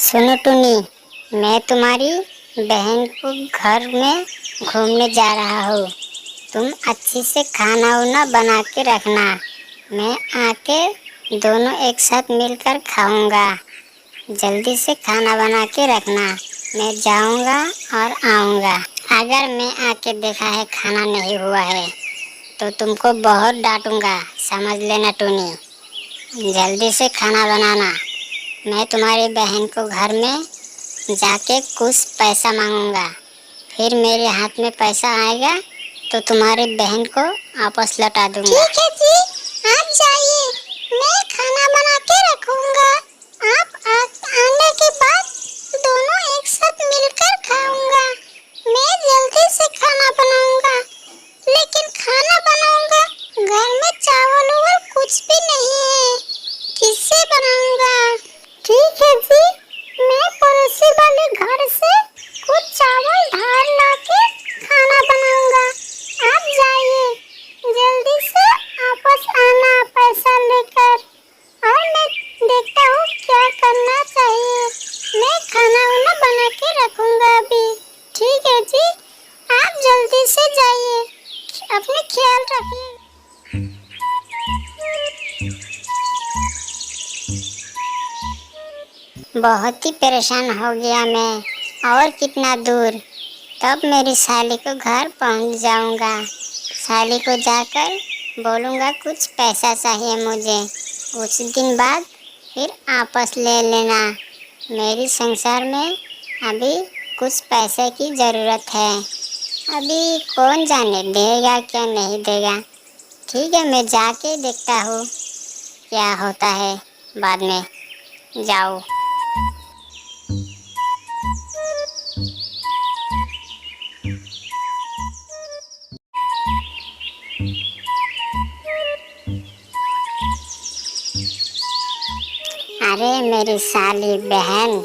सुनो टुनी, मैं तुम्हारी बहन को घर में घूमने जा रहा हूँ। तुम अच्छी से खाना वाना बना के रखना। मैं आके दोनों एक साथ मिलकर खाऊंगा। जल्दी से खाना बना के रखना। मैं जाऊंगा और आऊंगा। अगर मैं आके देखा है खाना नहीं हुआ है तो तुमको बहुत डांटूंगा, समझ लेना टुनी। जल्दी से खाना बनाना। मैं तुम्हारी बहन को घर में जाके कुछ पैसा मांगूंगा। फिर मेरे हाथ में पैसा आएगा तो तुम्हारी बहन को वापस लौटा दूंगा। ठीक है जी, आप जाइए, मैं खाना बना के रखूंगा। आने के बाद दोनों एक साथ मिलकर खाऊंगा। मैं जल्दी से खाना बनाऊंगा, लेकिन खाना बनाऊंगा घर में चावल और कुछ भी नहीं है। किससे बनाऊंगा? ठीक है जी, मैं पड़ोसी वाले घर से कुछ चावल धार लाके खाना बनाऊंगा। आप जाइए, जल्दी से वापस आना पैसा लेकर, और मैं देखता हूँ क्या करना चाहिए। मैं खाना वाना बना के रखूंगा अभी। ठीक है जी, आप जल्दी से जाइए, अपने ख्याल रखिए। बहुत ही परेशान हो गया मैं। और कितना दूर? तब मेरी साली को घर पहुंच जाऊंगा। साली को जाकर बोलूंगा कुछ पैसा चाहिए मुझे। कुछ दिन बाद फिर वापस ले लेना। मेरी संसार में अभी कुछ पैसे की ज़रूरत है। अभी कौन जाने देगा क्या नहीं देगा। ठीक है, मैं जाके देखता हूँ क्या होता है बाद में। जाओ। अरे मेरी साली बहन,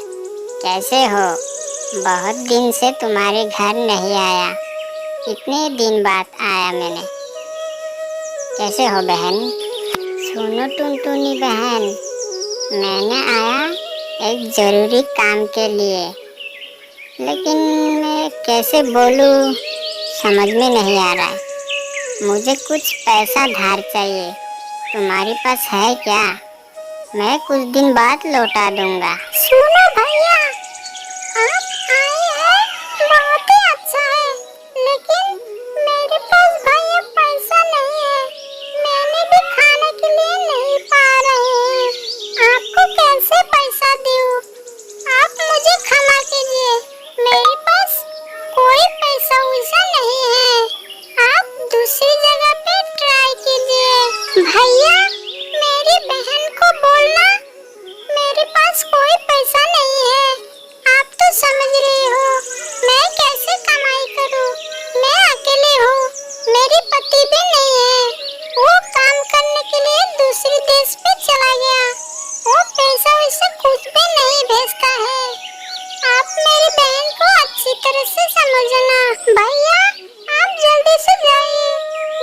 कैसे हो? बहुत दिन से तुम्हारे घर नहीं आया। कितने दिन बाद आया मैंने। कैसे हो बहन? सुनो टुनटुनी बहन, मैंने आया एक ज़रूरी काम के लिए, लेकिन मैं कैसे बोलूँ समझ में नहीं आ रहा है। मुझे कुछ पैसा धार चाहिए। तुम्हारे पास है क्या? मैं कुछ दिन बाद लौटा दूंगा। सुनो भैया, आप आए हैं बहुत ही अच्छा है, लेकिन मेरे पास भैया पैसा नहीं है। मैंने भी खाने के लिए नहीं पा रहे हैं। आपको कैसे पैसा दूँ? आप मुझे क्षमा कीजिए, मेरे पास कोई पैसा वैसा नहीं है। आप दूसरी जगह पे ट्राई कीजिए। भैया, मेरी बहन को बोलना मेरे पास कोई पैसा नहीं है। आप तो समझ रही हो मैं कैसे कमाई करूं। मैं अकेले हूँ, मेरी पति भी नहीं है। वो काम करने के लिए दूसरे देश पे चला गया। वो पैसा वैसा कुछ भी नहीं भेजता है। आप मेरी बहन को अच्छी तरह से समझना। भैया, आप जल्दी से जाइए,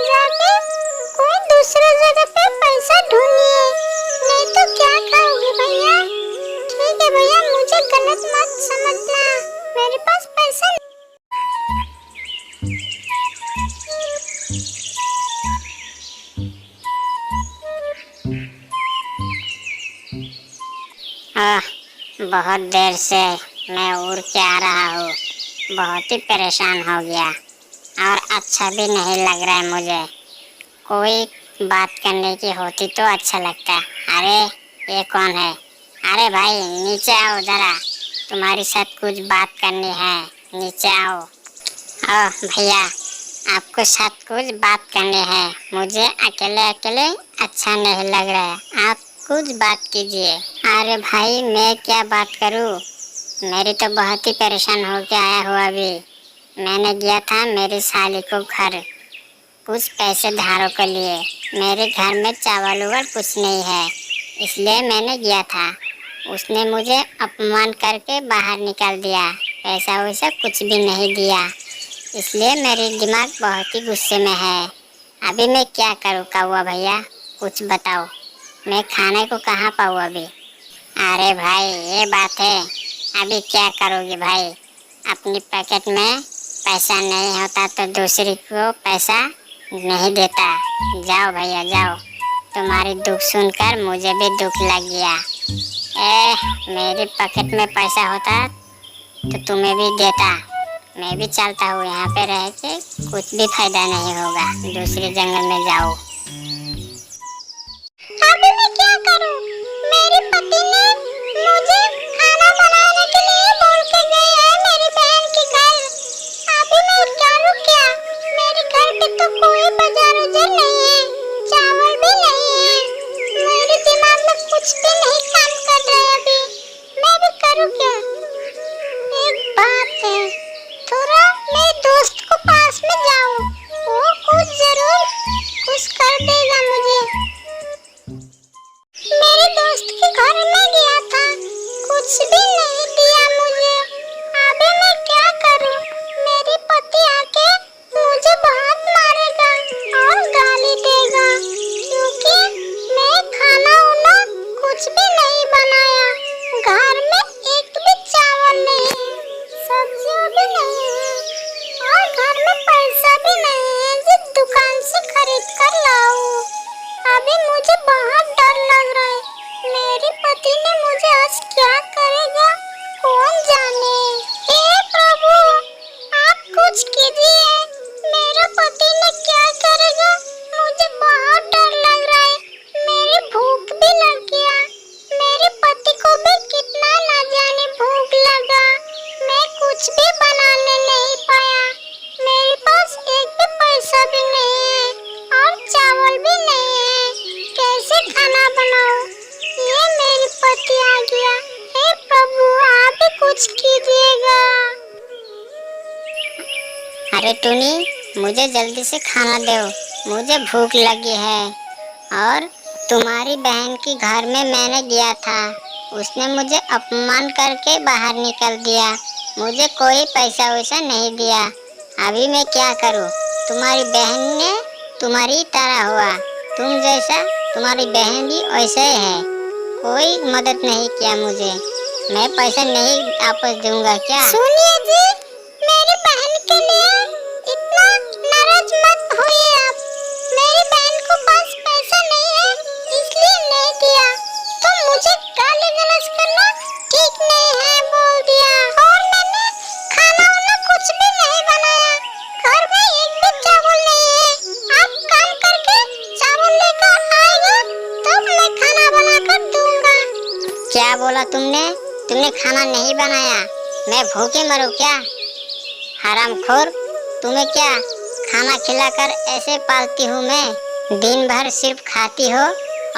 जाके कोई दूसरी जगह पे पैसा ढूंढिए, नहीं तो क्या खाओगे भैया? ठीक है भैया, मुझे गलत मत समझना, मेरे पास पैसा बहुत देर से मैं उड़ के आ रहा हूँ। बहुत ही परेशान हो गया और अच्छा भी नहीं लग रहा है मुझे। कोई बात करने की होती तो अच्छा लगता। अरे ये कौन है? अरे भाई नीचे आओ जरा, तुम्हारे साथ कुछ बात करनी है। नीचे आओ। भैया, आपको साथ कुछ बात करनी है। मुझे अकेले अकेले अच्छा नहीं लग रहा है। आप कुछ बात कीजिए। अरे भाई मैं क्या बात करूँ? मेरी तो बहुत ही परेशान हो के आया हूँ अभी। मैंने गया था मेरी साली को घर कुछ पैसे धारों के लिए। मेरे घर में चावल उवल कुछ नहीं है, इसलिए मैंने गया था। उसने मुझे अपमान करके बाहर निकाल दिया। पैसा वैसा कुछ भी नहीं दिया, इसलिए मेरे दिमाग बहुत ही गुस्से में है। अभी मैं क्या करूँ कौवा भैया, कुछ बताओ। मैं खाने को कहाँ पाऊँ अभी? अरे भाई ये बात है, अभी क्या करोगी भाई? अपनी पैकेट में पैसा नहीं होता तो दूसरी को पैसा नहीं देता। जाओ भैया जाओ, तुम्हारी दुख सुनकर मुझे भी दुख लग गया। मेरी पॉकेट में पैसा होता तो तुम्हें भी देता। मैं भी चलता हूँ, यहाँ पे रह के कुछ भी फायदा नहीं होगा, दूसरे जंगल में जाओ। अभी मैं क्या करूं? मेरे पति ने मुझे खाना बनाने के लिए बोल के गए हैं मेरी बहन के घर। अभी मैं करूं क्या? मेरे घर पे तो कोई बाजार उजार नहीं है, चावल भी नहीं है। मेरे दिमाग में कुछ भी नहीं काम कर रहा है अभी। मैं भी करूं क्या? एक बात है, थोड़ा मेरे दोस्त को पास में जाऊं, वो कुछ जरूर कुछ कर देगा मुझे। मेरे दोस्त के घर में गया था, कुछ भी नहीं दिया मुझे। अभी मैं क्या करूं? मेरे पति आके मुझे बहुत मारेगा और गाली देगा, क्योंकि मैं खाना वाना कुछ भी नहीं बनाया। घर में एक भी चावल नहीं है, सब्जियां भी नहीं है और घर में पैसा भी नहीं है जो दुकान से खरीद कर लाऊं। अभी मुझे बहुत डर लग रहा है। मेरे पति ने मुझे आज क्या करेगा कौन जाने। हे प्रभु, आप कुछ कीजिए, मेरा पति ने क्या करेगा? मुझे बहुत डर लग रहा है। मेरी भूख भी लग गया, मेरे पति को भी कितना ना जाने भूख लगा। मैं कुछ भी बनाने नहीं पाया, मेरे पास एक भी पैसा भी नहीं है और चावल भी नहीं है। कैसे खाना बनाऊं? ये मेरे पति आ गया। हे प्रभु, आप ही कुछ कीजिएगा। अरे टूनी, मुझे जल्दी से खाना दो, मुझे भूख लगी है। और तुम्हारी बहन के घर में मैंने गया था, उसने मुझे अपमान करके बाहर निकल दिया, मुझे कोई पैसा वैसा नहीं दिया। अभी मैं क्या करूं? तुम्हारी बहन ने तुम्हारी तरह हुआ, तुम जैसा तुम्हारी बहन भी वैसे ही है, कोई मदद नहीं किया मुझे। मैं पैसा नहीं वापस दूंगा क्या? सुनिए जी, मेरी बहन के लिए इतना नाराज मत होइए आप। मेरी बहन को पास पैसा नहीं है इसलिए नहीं दिया, तो मुझे गाली गलौज करना ठीक नहीं है बोल दिया। और मैंने खाना वाना कुछ भी नहीं बनाया, घर में एक भी चावल नहीं है। आप काम करके चावल लेकर आएगा तब मैं खाना बनाकर दूंगा। क्या बोला तुमने? तुमने खाना नहीं बनाया? मैं भूखे मरूं क्या? हरामखोर, तुम्हें क्या खाना खिलाकर ऐसे पालती हूँ मैं? दिन भर सिर्फ खाती हो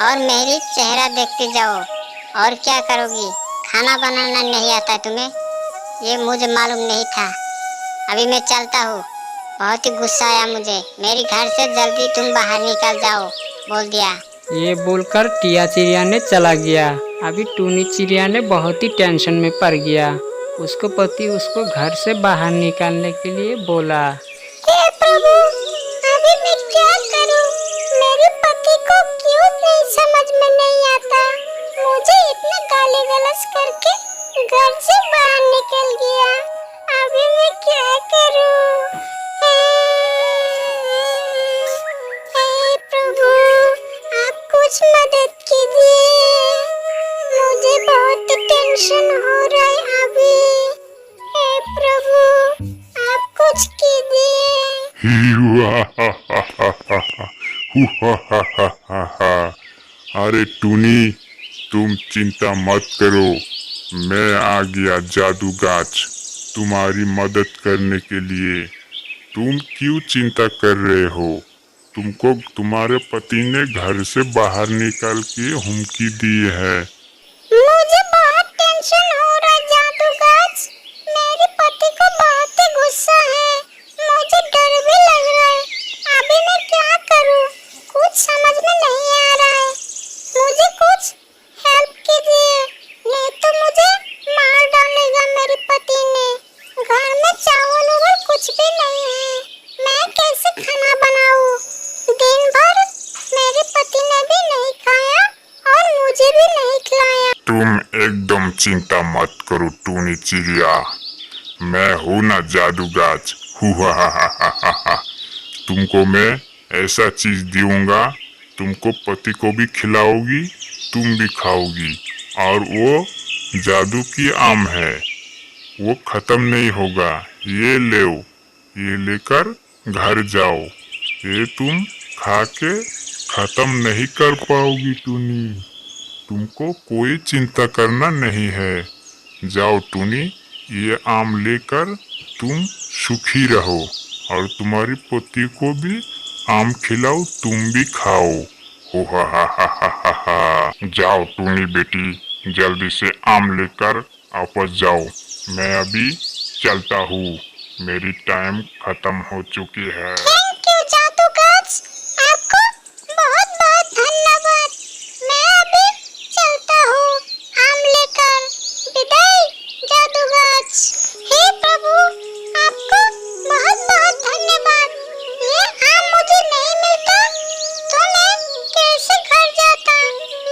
और मेरी चेहरा देखते जाओ। और क्या करोगी? खाना बनाना नहीं आता तुम्हें? ये मुझे मालूम नहीं था। अभी मैं चलता हूँ, बहुत ही गुस्सा आया मुझे। मेरे घर से जल्दी तुम बाहर निकल जाओ, बोल दिया। ये बोलकर टिया चिड़िया ने चला गया। अभी टूनी चिड़िया ने बहुत ही टेंशन में पड़ गया। उसको पति उसको घर से बाहर निकालने के लिए बोला। हे प्रभु, अभी मैं क्या करूं? मेरे पति को क्यों नहीं समझ में नहीं आता? मुझे इतने गाली गलौज करके घर से बाहर निकल गया। अभी मैं क्या करूं? हे प्रभु, आप कुछ मदद कीजिए, मुझे बहुत टेंशन हो रहा है अभी। हे प्रभु, आप कुछ कीजिए। अरे टूनी, तुम चिंता मत करो, मैं आ गया जादू गाछ तुम्हारी मदद करने के लिए। तुम क्यों चिंता कर रहे हो? तुमको तुम्हारे पति ने घर से बाहर निकाल के हुमकी दी है। मुझे बहुत टेंशन हो रहा है जादू गाछ, मेरे पति को बहुत ही गुस्सा है, मुझे डर भी लग रहा है। अभी मैं क्या करूं? कुछ समझ में नहीं आ रहा है। मुझे कुछ हेल्प कीजिए, नहीं तो मुझे मार डालेगा मेरे पति ने। घर में चावल और कुछ भी नहीं है, मैं कैसे खाना बनाऊं? दिन भर मेरे पति ने भी नहीं खाया और मुझे भी नहीं खिलाया। तुम एकदम चिंता मत करो टूनी चिड़िया, मैं हूँ ना जादूगाज। हुआ हा हा हा हा हा। तुमको मैं ऐसा चीज दूंगा, तुमको पति को भी खिलाओगी, तुम भी खाओगी। और वो जादू की आम है, वो खत्म नहीं होगा। ये लो, ये लेकर घर जाओ। ये तुम खा के खत्म नहीं कर पाओगी टूनी। तुमको कोई चिंता करना नहीं है। जाओ टूनी, ये आम लेकर तुम सुखी रहो और तुम्हारी पति को भी आम खिलाओ, तुम भी खाओ। हो हा। जाओ टूनी बेटी, जल्दी से आम लेकर वापस जाओ। मैं अभी चलता हूँ, मेरी टाइम खत्म हो चुकी है। थैंक यू जादूगाज, आपको बहुत बहुत धन्यवाद। मैं अभी चलता हूँ आम लेकर। विदाई जादूगाज। हे प्रभु, आपको बहुत बहुत धन्यवाद। ये आम मुझे नहीं मिलता तो मैं कैसे घर जाता,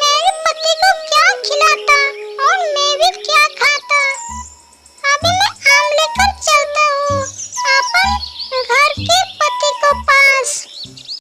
मेरे पति को क्या खिलाता।